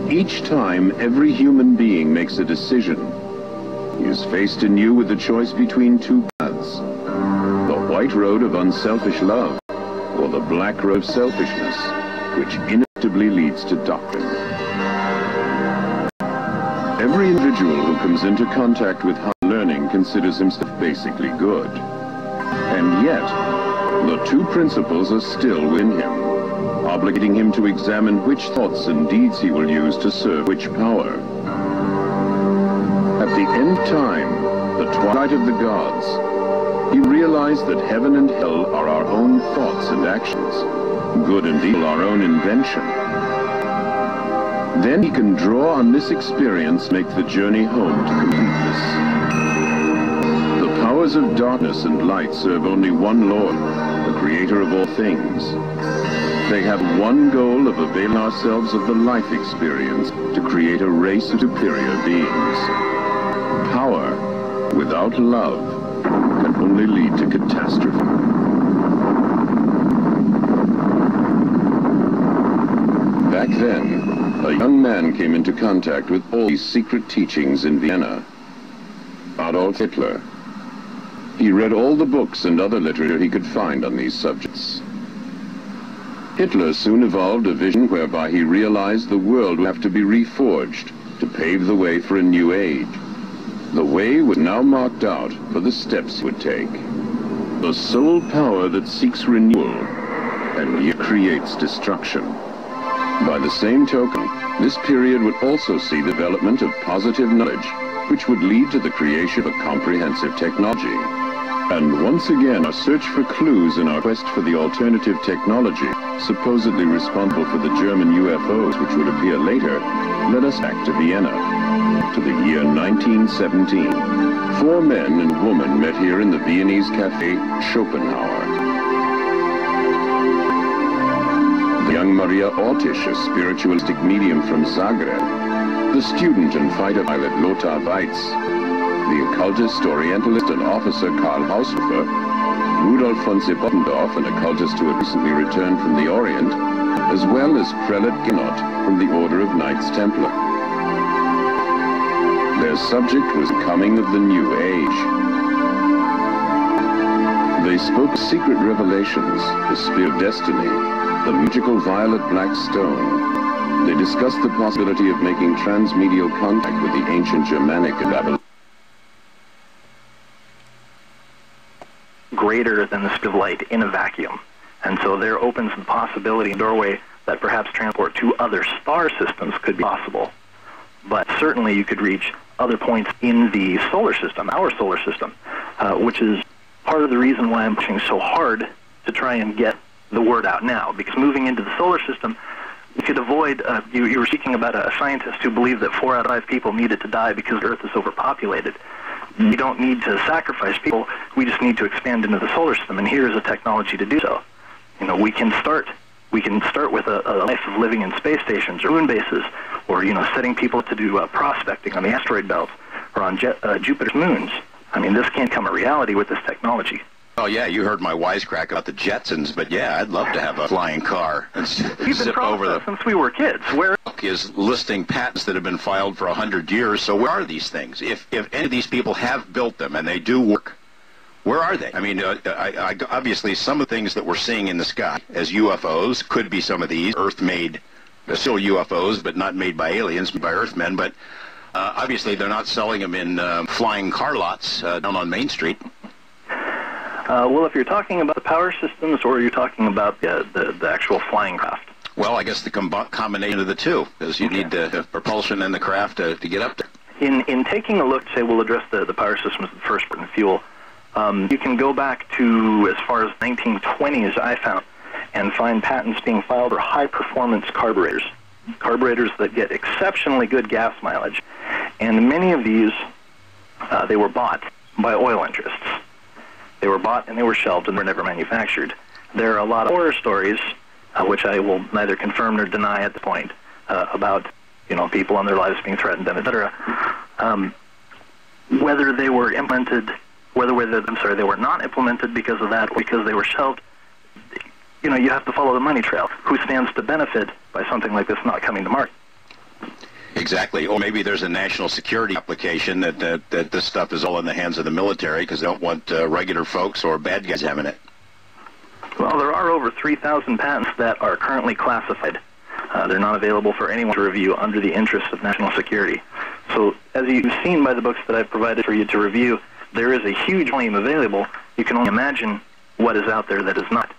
Each time every human being makes a decision, he is faced anew with the choice between two paths: the white road of unselfish love, or the black road of selfishness, which inevitably leads to doctrine. Every individual who comes into contact with high learning considers himself basically good. And yet, the two principles are still within him, obligating him to examine which thoughts and deeds he will use to serve which power. At the end of time, the twilight of the gods, he realized that heaven and hell are our own thoughts and actions, good and evil our own invention. Then he can draw on this experience, make the journey home to completeness. The powers of darkness and light serve only one Lord, the creator of all things. They have one goal of availing ourselves of the life experience to create a race of superior beings. Power without love can only lead to catastrophe. Back then, a young man came into contact with all these secret teachings in Vienna. Adolf Hitler. He read all the books and other literature he could find on these subjects. Hitler soon evolved a vision whereby he realized the world would have to be reforged to pave the way for a new age. The way was now marked out for the steps he would take. The sole power that seeks renewal and yet creates destruction. By the same token, this period would also see the development of positive knowledge, which would lead to the creation of a comprehensive technology. And once again, our search for clues in our quest for the alternative technology, supposedly responsible for the German UFOs which would appear later, led us back to Vienna, to the year 1917. 4 men and woman met here in the Viennese cafe Schopenhauer. The young Maria Ortisch, a spiritualistic medium from Zagreb, the student and fighter pilot Lothar Weitz, the occultist, orientalist, and officer Karl Haushofer, Rudolf von Sebottendorf, an occultist who had recently returned from the Orient, as well as Prelate Ginot from the Order of Knights Templar. Their subject was the coming of the New Age. They spoke of secret revelations, the spear of destiny, the magical violet black stone. They discussed the possibility of making transmedial contact with the ancient Germanic and Babylonian. Greater than the speed of light in a vacuum. And so there opens the possibility, a doorway, that perhaps transport to other star systems could be possible. But certainly you could reach other points in the solar system, our solar system, which is part of the reason why I'm pushing so hard to try and get the word out now. Because moving into the solar system, you could avoid, you were speaking about a scientist who believed that 4 out of 5 people needed to die because the Earth is overpopulated. We don't need to sacrifice people, we just need to expand into the solar system, and here is a technology to do so. You know, we can start with a life of living in space stations or moon bases, or, you know, setting people to do prospecting on the asteroid belt or on Jupiter's moons. I mean, this can't come a reality with this technology. Oh yeah, you heard my wisecrack about the Jetsons, but yeah, I'd love to have a flying car and zip over the... since we were kids. Where is listing patents that have been filed for 100 years, so where are these things? If any of these people have built them and they do work, where are they? I mean, obviously some of the things that we're seeing in the sky as UFOs could be some of these Earth-made, still UFOs, but not made by aliens, by Earthmen, but obviously they're not selling them in flying car lots down on Main Street. Well, if you're talking about the power systems, or you're talking about the actual flying craft? Well, I guess the combination of the two, because you need the propulsion and the craft to get up there. In taking a look, say we'll address the power systems of the first part and fuel, you can go back to as far as 1920s, I found, and find patents being filed for high-performance carburetors. Carburetors that get exceptionally good gas mileage. And many of these, they were bought by oil interests. They were bought and they were shelved and were never manufactured. There are a lot of horror stories, which I will neither confirm nor deny at the point, about, you know, people and their lives being threatened, etc. Whether they were implemented, they were not implemented because of that, or because they were shelved, you know, you have to follow the money trail. Who stands to benefit by something like this not coming to market? Exactly. Or maybe there's a national security application that this stuff is all in the hands of the military because they don't want regular folks or bad guys having it. Well, there are over 3,000 patents that are currently classified. They're not available for anyone to review under the interests of national security. So, as you've seen by the books that I've provided for you to review, there is a huge volume available. You can only imagine what is out there that is not.